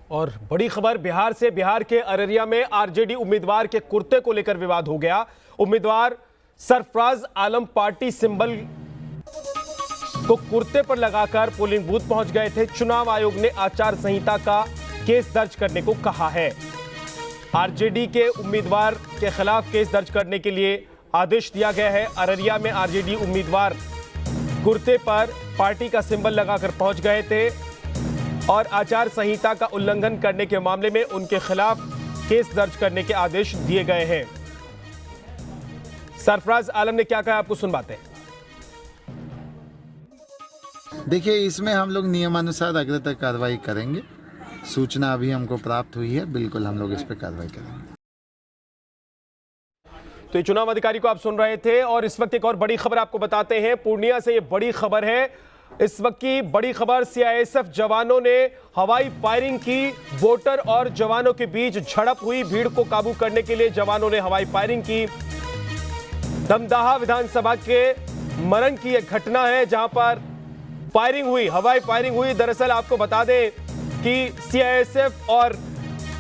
और बड़ी खबर बिहार से। बिहार के अररिया में आरजेडी उम्मीदवार के कुर्ते को लेकर विवाद हो गया। उम्मीदवार सरफराज आलम पार्टी सिंबल को कुर्ते पर लगाकर पोलिंग बूथ पहुंच गए थे। चुनाव आयोग ने आचार संहिता का केस दर्ज करने को कहा है। आरजेडी के उम्मीदवार के खिलाफ केस दर्ज करने के लिए आदेश दिया गया है। अररिया में आरजेडी उम्मीदवार कुर्ते पर पार्टी का सिंबल लगाकर पहुंच गए थे और आचार संहिता का उल्लंघन करने के मामले में उनके खिलाफ केस दर्ज करने के आदेश दिए गए हैं। सरफराज आलम ने क्या कहा, आपको सुनवाते हैं। देखिए, इसमें हम लोग नियमानुसार अग्र तक कार्रवाई करेंगे। सूचना अभी हमको प्राप्त हुई है, बिल्कुल हम लोग इस पर कार्रवाई करेंगे। तो ये चुनाव अधिकारी को आप सुन रहे थे। और इस वक्त एक और बड़ी खबर आपको बताते हैं। पूर्णिया से ये बड़ी खबर है। इस वक्त की बड़ी खबर, सीआईएसएफ जवानों ने हवाई फायरिंग की। वोटर और जवानों के बीच झड़प हुई। भीड़ को काबू करने के लिए जवानों ने हवाई फायरिंग की। दमदाहा विधानसभा के मरण की एक घटना है जहां पर फायरिंग हुई, हवाई फायरिंग हुई। दरअसल आपको बता दें कि सीआईएसएफ और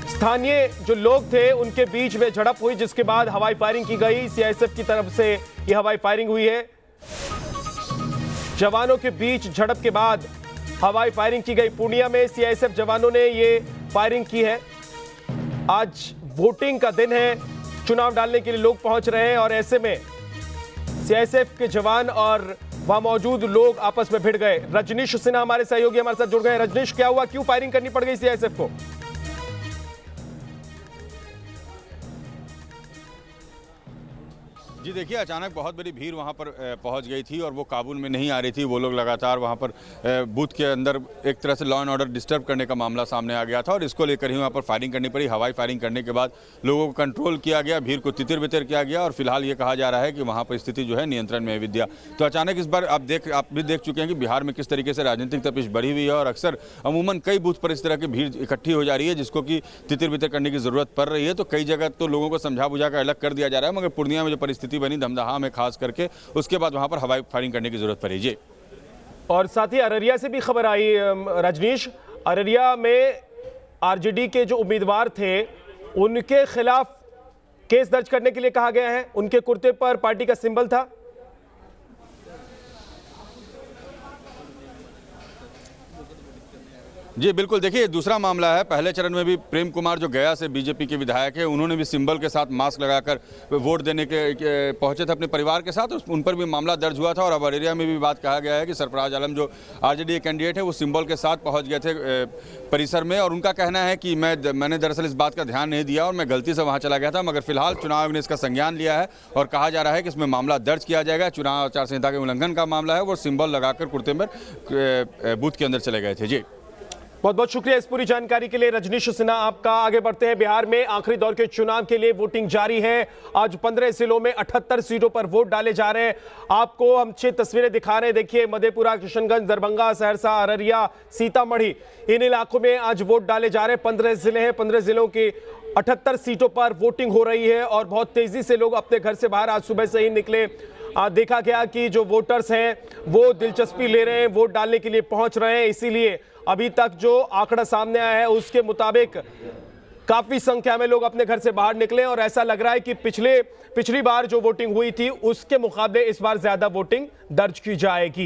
स्थानीय जो लोग थे उनके बीच में झड़प हुई, जिसके बाद हवाई फायरिंग की गई। सीआईएसएफ की तरफ से यह हवाई फायरिंग हुई है। जवानों के बीच झड़प के बाद हवाई फायरिंग की गई। पूर्णिया में सीआईएसएफ जवानों ने ये फायरिंग की है। आज वोटिंग का दिन है, चुनाव डालने के लिए लोग पहुंच रहे हैं और ऐसे में सीआईएसएफ के जवान और वहां मौजूद लोग आपस में भिड़ गए। रजनीश सिन्हा हमारे सहयोगी हमारे साथ जुड़ गए। रजनीश, क्या हुआ, क्यों फायरिंग करनी पड़ गई सीआईएसएफ को? जी देखिए, अचानक बहुत बड़ी भीड़ वहाँ पर पहुँच गई थी और वो काबू में नहीं आ रही थी। वो लोग लगातार वहाँ पर बूथ के अंदर एक तरह से लॉ एंड ऑर्डर डिस्टर्ब करने का मामला सामने आ गया था और इसको लेकर ही वहाँ पर फायरिंग करनी पड़ी। हवाई फायरिंग करने के बाद लोगों को कंट्रोल किया गया, भीड़ को तितर बितर किया गया और फिलहाल ये कहा जा रहा है कि वहाँ पर स्थिति जो है नियंत्रण में है विद्या। तो अचानक इस बार आप भी देख चुके हैं कि बिहार में किस तरीके से राजनीतिक तपिश बढ़ी हुई है और अक्सर अमूमन कई बूथ पर इस तरह की भीड़ इकट्ठी हो जा रही है जिसको कि तितर बितर करने की जरूरत पड़ रही है। तो कई जगह तो लोगों को समझा बुझा कर अलग कर दिया जा रहा है, मगर पूर्णिया में जो परिस्थिति बनी दमदाहा में खास करके, उसके बाद वहां पर हवाई फायरिंग करने की जरूरत पड़ी। जी, और साथ ही अररिया से भी खबर आई रजनीश। अररिया में आरजेडी के जो उम्मीदवार थे उनके खिलाफ केस दर्ज करने के लिए कहा गया है। उनके कुर्ते पर पार्टी का सिंबल था। जी बिल्कुल, देखिए दूसरा मामला है। पहले चरण में भी प्रेम कुमार जो गया से बीजेपी के विधायक है, उन्होंने भी सिंबल के साथ मास्क लगाकर वोट देने के पहुंचे थे अपने परिवार के साथ, उन पर भी मामला दर्ज हुआ था। और अब अररिया में भी बात कहा गया है कि सरफराज आलम जो आरजेडी कैंडिडेट है वो सिंबल के साथ पहुंच गए थे परिसर में और उनका कहना है कि मैंने दरअसल इस बात का ध्यान नहीं दिया और मैं गलती से वहाँ चला गया था। मगर फिलहाल चुनाव आयोग ने इसका संज्ञान लिया है और कहा जा रहा है कि इसमें मामला दर्ज किया जाएगा। चुनाव आचार संहिता के उल्लंघन का मामला है। वो सिंबल लगाकर कुर्ते में बूथ के अंदर चले गए थे। जी, बहुत बहुत शुक्रिया इस पूरी जानकारी के लिए रजनीश सिन्हा आपका। आगे बढ़ते हैं। बिहार में आखिरी दौर के चुनाव के लिए वोटिंग जारी है। आज 15 जिलों में 78 सीटों पर वोट डाले जा रहे हैं। आपको हम 6 तस्वीरें दिखा रहे हैं। देखिए, मधेपुरा, किशनगंज, दरभंगा, सहरसा, अररिया, सीतामढ़ी, इन इलाकों में आज वोट डाले जा रहे हैं। 15 जिले हैं, 15 जिलों की 78 सीटों पर वोटिंग हो रही है और बहुत तेजी से लोग अपने घर से बाहर आज सुबह से ही निकले। देखा गया कि जो वोटर्स हैं वो दिलचस्पी ले रहे हैं, वोट डालने के लिए पहुंच रहे हैं। इसीलिए अभी तक जो आंकड़ा सामने आया है उसके मुताबिक काफी संख्या में लोग अपने घर से बाहर निकले और ऐसा लग रहा है कि पिछली बार जो वोटिंग हुई थी उसके मुकाबले इस बार ज्यादा वोटिंग दर्ज की जाएगी।